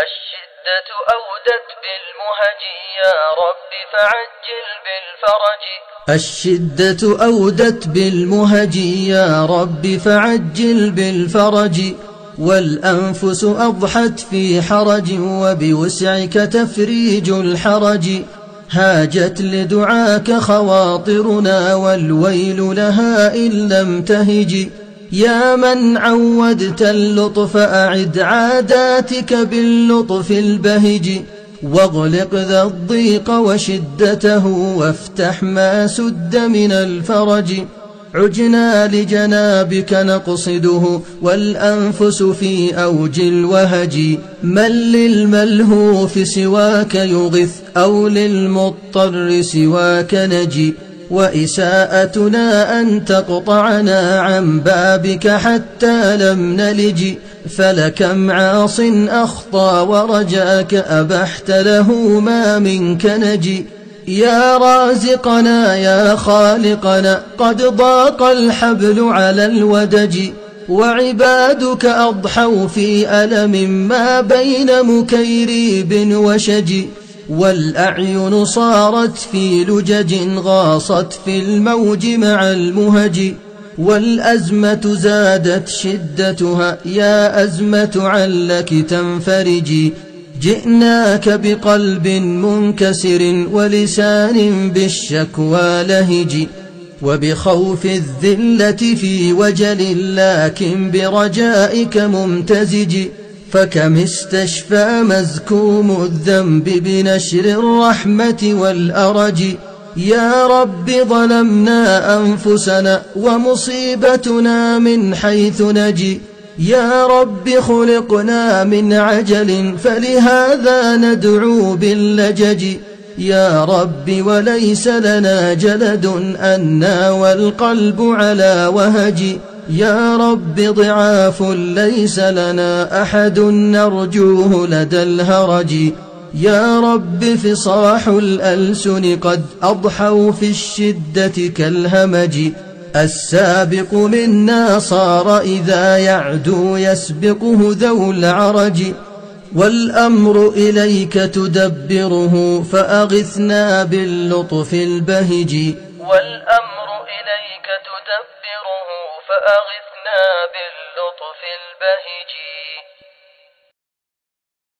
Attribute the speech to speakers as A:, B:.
A: الشدة أودت بالمهج يا رب فعجل بالفرج. الشدة أودت بالمهج يا رب فعجل بالفرج. والأنفس أضحت في حرج وبوسعك تفريج الحرج. هاجت لدعاك خواطرنا والويل لها إن لم تهج. يا من عودت اللطف أعد عاداتك باللطف البهج. واغلق ذا الضيق وشدته وافتح ما سد من الفرج. عجنا لجنابك نقصده والأنفس في أوج الوهج. من للملهوف سواك يغث أو للمضطر سواك نجي. وإساءتنا أن تقطعنا عن بابك حتى لم نلج. فلكم عاص أخطى ورجاك أبحت له ما منك نجي. يا رازقنا يا خالقنا قد ضاق الحبل على الودج. وعبادك أضحوا في ألم ما بين مكيريب وشج. والأعين صارت في لجج غاصت في الموج مع المهج. والأزمة زادت شدتها يا أزمة علك تنفرجي. جئناك بقلب منكسر ولسان بالشكوى لهج. وبخوف الذلة في وجل لكن برجائك ممتزج. فكم استشفى مزكوم الذنب بنشر الرحمة والأرج. يا رب ظلمنا أنفسنا ومصيبتنا من حيث نجي. يا رب خلقنا من عجل فلهذا ندعو باللجج. يا رب وليس لنا جلد أنا والقلب على وهج. يا رب ضعاف ليس لنا أحد نرجوه لدى الهرج. يا رب فصاح الألسن قد أضحوا في الشدة كالهمج. السابق منا صار إذا يعدو يسبقه ذو العرج. والأمر إليك تدبره فأغثنا باللطف البهج. والأمر إليك تدبره فأغثنا باللطف البهج.